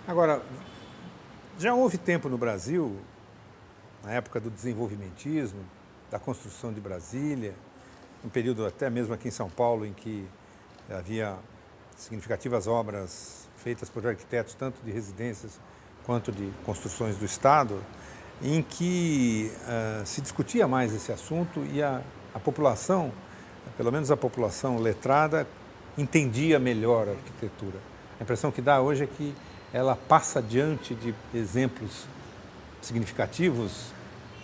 Agora, já houve tempo no Brasil, na época do desenvolvimentismo, da construção de Brasília, um período até mesmo aqui em São Paulo, em que havia significativas obras feitas por arquitetos, tanto de residências quanto de construções do Estado, em que se discutia mais esse assunto e a população, pelo menos a população letrada, entendia melhor a arquitetura. A impressão que dá hoje é que ela passa diante de exemplos significativos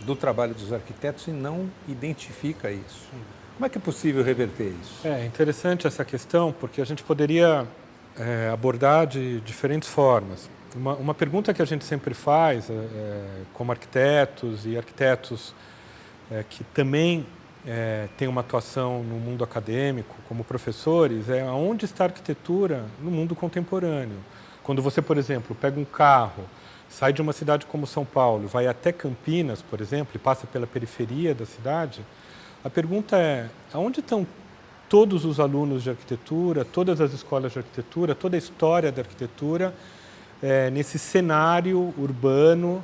do trabalho dos arquitetos e não identifica isso. Como é que é possível reverter isso? É interessante essa questão, porque a gente poderia abordar de diferentes formas. Uma pergunta que a gente sempre faz, como arquitetos e arquitetos que também têm uma atuação no mundo acadêmico, como professores, é onde está a arquitetura no mundo contemporâneo. Quando você, por exemplo, pega um carro, sai de uma cidade como São Paulo, vai até Campinas, por exemplo, e passa pela periferia da cidade, a pergunta é, aonde estão todos os alunos de arquitetura, todas as escolas de arquitetura, toda a história da arquitetura, nesse cenário urbano,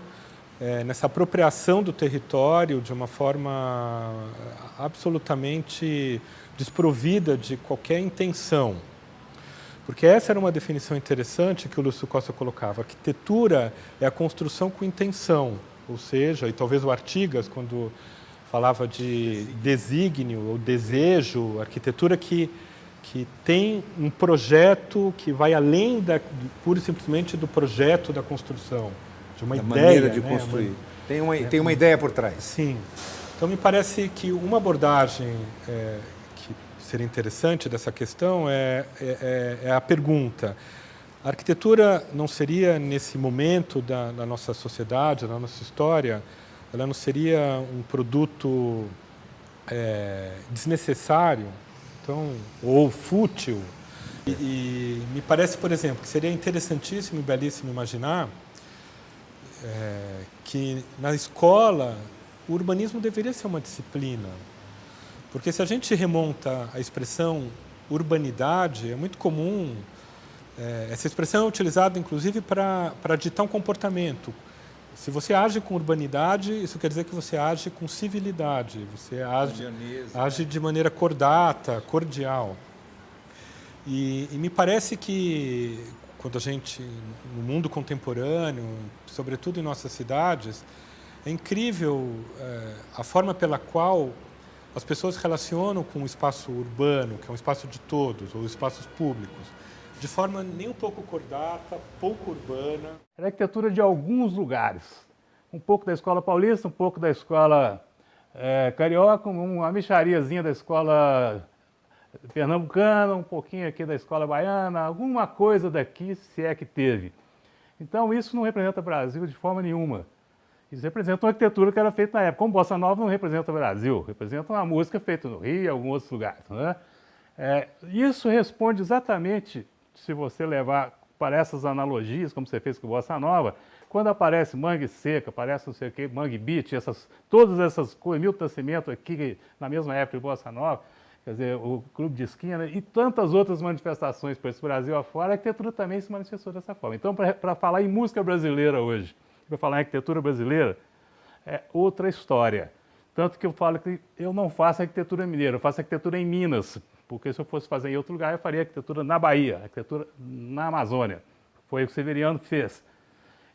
nessa apropriação do território de uma forma absolutamente desprovida de qualquer intenção? Porque essa era uma definição interessante que o Lúcio Costa colocava. A arquitetura é a construção com intenção, ou seja, e talvez o Artigas, quando falava de desígnio ou desejo, arquitetura que tem um projeto que vai além pura e simplesmente do projeto da construção, de uma ideia. Maneira de construir. Tem uma ideia por trás. Sim. Então, me parece que uma abordagem que seria interessante dessa questão é a pergunta: a arquitetura não seria, nesse momento da nossa sociedade, da nossa história, ela não seria um produto desnecessário, então, ou fútil? E me parece, por exemplo, que seria interessantíssimo e belíssimo imaginar que na escola o urbanismo deveria ser uma disciplina. Porque se a gente remonta à expressão urbanidade, é muito comum, essa expressão é utilizada inclusive para ditar um comportamento. Se você age com urbanidade, isso quer dizer que você age com civilidade, você age de maneira cordata, cordial. E me parece que, quando a gente, no mundo contemporâneo, sobretudo em nossas cidades, é incrível a forma pela qual as pessoas relacionam com o espaço urbano, que é um espaço de todos, ou espaços públicos, de forma nem um pouco cordata, pouco urbana. Era arquitetura de alguns lugares. Um pouco da escola paulista, um pouco da escola carioca, uma mixariazinha da escola pernambucana, um pouquinho aqui da escola baiana, alguma coisa daqui, se é que teve. Então isso não representa o Brasil de forma nenhuma. Isso representa uma arquitetura que era feita na época. Como Bossa Nova não representa o Brasil, representa uma música feita no Rio e em alguns outros lugares. Né? Isso responde exatamente, se você levar para essas analogias, como você fez com Bossa Nova, quando aparece Mangue Seca, aparece não sei o quê, Mangue Beat, todas essas coisas, Milton Nascimento aqui, na mesma época de Bossa Nova, quer dizer, o Clube de Esquina e tantas outras manifestações por esse Brasil afora, a arquitetura também se manifestou dessa forma. Então, para falar em música brasileira hoje, para falar em arquitetura brasileira, é outra história. Tanto que eu falo que eu não faço arquitetura mineira, eu faço arquitetura em Minas, porque se eu fosse fazer em outro lugar, eu faria arquitetura na Bahia, arquitetura na Amazônia. Foi o que o Severiano fez.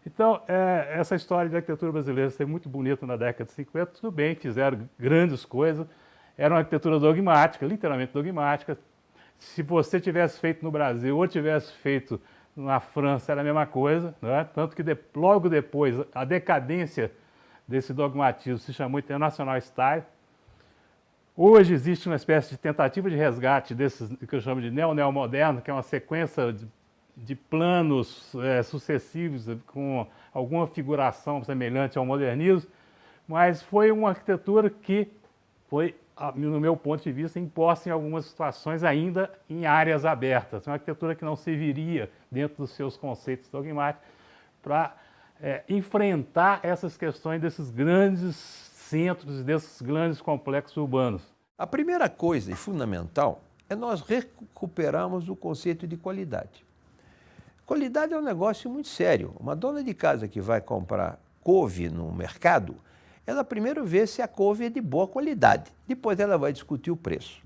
Então, essa história de arquitetura brasileira ser muito bonita na década de 50, tudo bem, fizeram grandes coisas, era uma arquitetura dogmática, literalmente dogmática. Se você tivesse feito no Brasil ou tivesse feito na França, era a mesma coisa, né? Tanto que logo depois, a decadência desse dogmatismo se chamou International Style. Hoje existe uma espécie de tentativa de resgate desses que eu chamo de neo-neomoderno, que é uma sequência de planos sucessivos com alguma figuração semelhante ao modernismo, mas foi uma arquitetura que foi, no meu ponto de vista, imposta em algumas situações ainda em áreas abertas. Uma arquitetura que não serviria dentro dos seus conceitos dogmáticos para enfrentar essas questões desses grandes centros e desses grandes complexos urbanos. A primeira coisa e fundamental é nós recuperarmos o conceito de qualidade. Qualidade é um negócio muito sério. Uma dona de casa que vai comprar couve no mercado, ela primeiro vê se a couve é de boa qualidade, depois ela vai discutir o preço.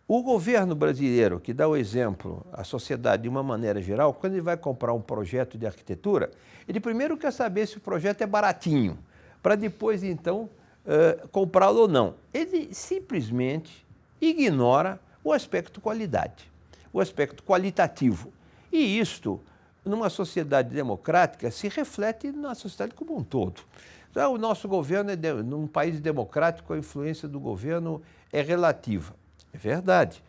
O governo brasileiro, que dá o exemplo à sociedade de uma maneira geral, quando ele vai comprar um projeto de arquitetura, ele primeiro quer saber se o projeto é baratinho, para depois, então, comprá-lo ou não. Ele simplesmente ignora o aspecto qualidade, o aspecto qualitativo. E isto, numa sociedade democrática, se reflete na sociedade como um todo. Então, o nosso governo, num país democrático, a influência do governo é relativa. É verdade.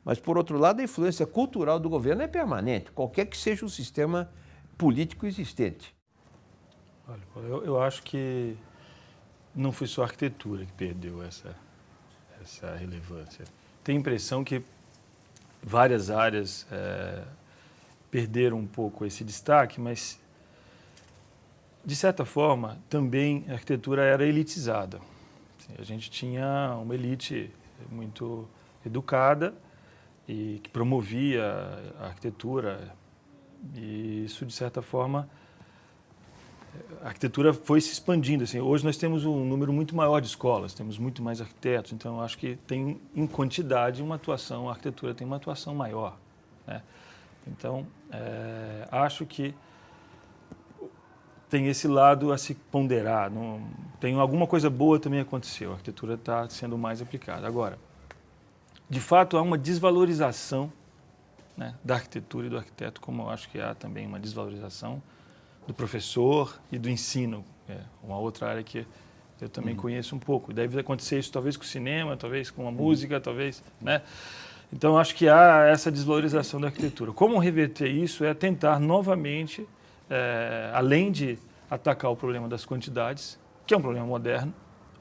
Mas, por outro lado, a influência cultural do governo é permanente, qualquer que seja o sistema político existente. Olha, eu acho que não foi só a arquitetura que perdeu essa relevância. Tenho a impressão que várias áreas perderam um pouco esse destaque, mas, de certa forma, também a arquitetura era elitizada. A gente tinha uma elite muito educada e que promovia a arquitetura, e isso, de certa forma, a arquitetura foi se expandindo. Assim, hoje nós temos um número muito maior de escolas, temos muito mais arquitetos, então eu acho que tem, em quantidade, uma atuação, a arquitetura tem uma atuação maior, né? Então, acho que tem esse lado a se ponderar. Tem alguma coisa boa também aconteceu, a arquitetura está sendo mais aplicada. Agora, de fato, há uma desvalorização, né, da arquitetura e do arquiteto, como eu acho que há também uma desvalorização do professor e do ensino, uma outra área que eu também conheço um pouco. Deve acontecer isso talvez com o cinema, talvez com a música, talvez, né? Então, acho que há essa desvalorização da arquitetura. Como reverter isso é tentar novamente, além de atacar o problema das quantidades, que é um problema moderno,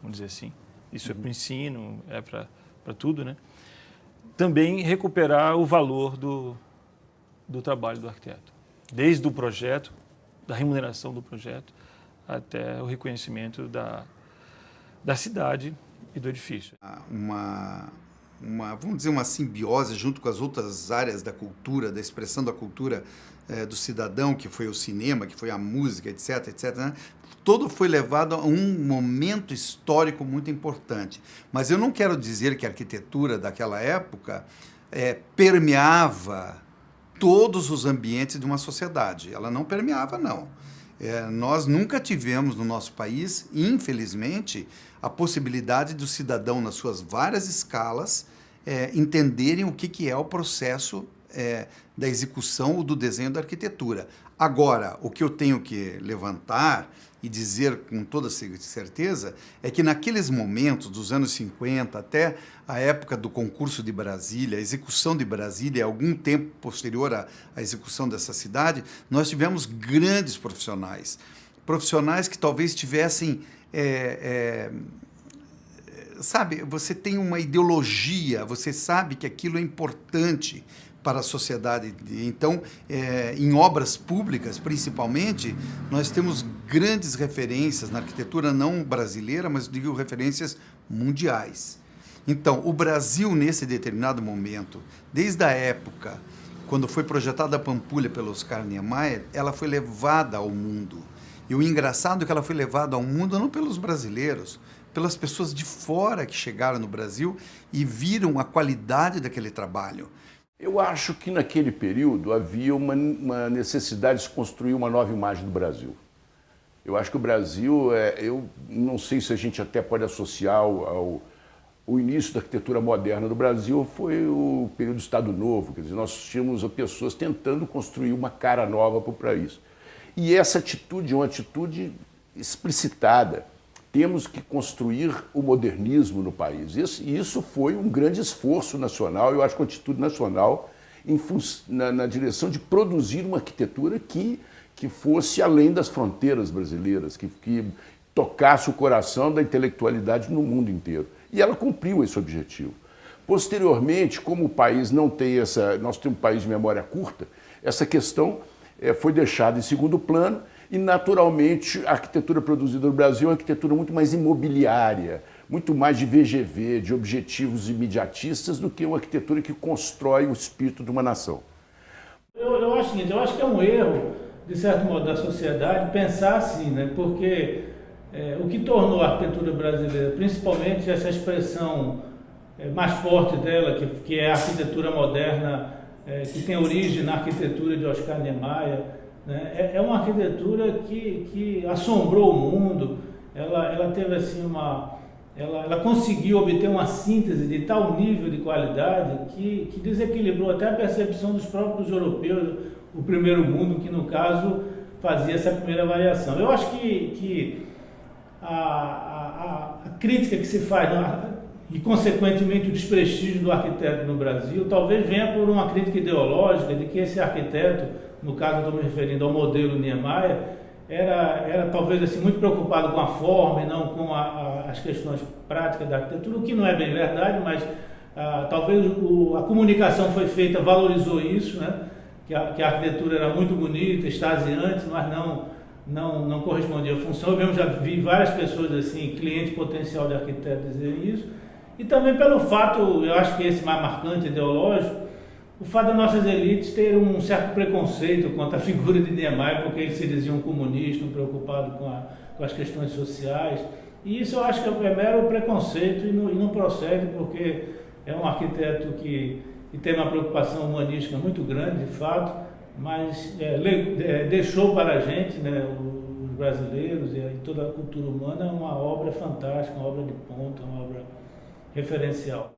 vamos dizer assim, isso é para o ensino, é para tudo, né? Também recuperar o valor do trabalho do arquiteto, desde o projeto, da remuneração do projeto, até o reconhecimento da cidade e do edifício. Vamos dizer, uma simbiose junto com as outras áreas da cultura, da expressão da cultura do cidadão, que foi o cinema, que foi a música, etc., etc., né? Todo foi levado a um momento histórico muito importante. Mas eu não quero dizer que a arquitetura daquela época permeava todos os ambientes de uma sociedade. Ela não permeava, não. Nós nunca tivemos no nosso país, infelizmente, a possibilidade do cidadão, nas suas várias escalas, entenderem o que é o processo da execução ou do desenho da arquitetura. Agora, o que eu tenho que levantar e dizer com toda certeza é que naqueles momentos, dos anos 50 até a época do concurso de Brasília, a execução de Brasília, algum tempo posterior à execução dessa cidade, nós tivemos grandes profissionais. Profissionais que talvez tivessem... sabe, você tem uma ideologia, você sabe que aquilo é importante para a sociedade. Então, em obras públicas, principalmente, nós temos grandes referências na arquitetura, não brasileira, mas digo referências mundiais. Então, o Brasil, nesse determinado momento, desde a época, quando foi projetada a Pampulha pelo Oscar Niemeyer, ela foi levada ao mundo. E o engraçado é que ela foi levada ao mundo não pelos brasileiros, pelas pessoas de fora que chegaram no Brasil e viram a qualidade daquele trabalho. Eu acho que naquele período havia uma necessidade de se construir uma nova imagem do Brasil. Eu acho que o Brasil, eu não sei se a gente até pode associar o início da arquitetura moderna do Brasil, foi o período do Estado Novo, quer dizer, nós tínhamos pessoas tentando construir uma cara nova para o país. E essa atitude é uma atitude explicitada. Temos que construir o modernismo no país. E isso foi um grande esforço nacional, eu acho que uma atitude nacional na direção de produzir uma arquitetura que fosse além das fronteiras brasileiras, que tocasse o coração da intelectualidade no mundo inteiro. E ela cumpriu esse objetivo. Posteriormente, como o país não tem nós temos um país de memória curta, essa questão foi deixada em segundo plano. E, naturalmente, a arquitetura produzida no Brasil é uma arquitetura muito mais imobiliária, muito mais de VGV, de objetivos imediatistas, do que uma arquitetura que constrói o espírito de uma nação. Eu acho o seguinte, eu acho que é um erro, de certo modo, da sociedade pensar assim, né? Porque o que tornou a arquitetura brasileira, principalmente essa expressão mais forte dela, que é a arquitetura moderna, que tem origem na arquitetura de Oscar Niemeyer, né? É uma arquitetura que assombrou o mundo. Ela teve assim ela conseguiu obter uma síntese de tal nível de qualidade que desequilibrou até a percepção dos próprios europeus, o primeiro mundo, que no caso fazia essa primeira avaliação. Eu acho que a crítica que se faz, e consequentemente o desprestígio do arquiteto no Brasil, talvez venha por uma crítica ideológica de que esse arquiteto, no caso eu estou me referindo ao modelo Niemeyer, era talvez assim, muito preocupado com a forma e não com as questões práticas da arquitetura, o que não é bem verdade, mas talvez a comunicação foi feita, valorizou isso, né? Que a arquitetura era muito bonita, extasiante, mas não correspondia à função. Eu mesmo já vi várias pessoas, assim, cliente potencial de arquiteto, dizerem isso. E também pelo fato, eu acho que esse mais marcante, ideológico, o fato das nossas elites terem um certo preconceito quanto à figura de Niemeyer, porque ele se dizia um comunista, um preocupado com as questões sociais. E isso eu acho que é mero preconceito e não procede, porque é um arquiteto que tem uma preocupação humanística muito grande, de fato, mas deixou para a gente, né, os brasileiros e toda a cultura humana, uma obra fantástica, uma obra de ponta, uma obra referencial.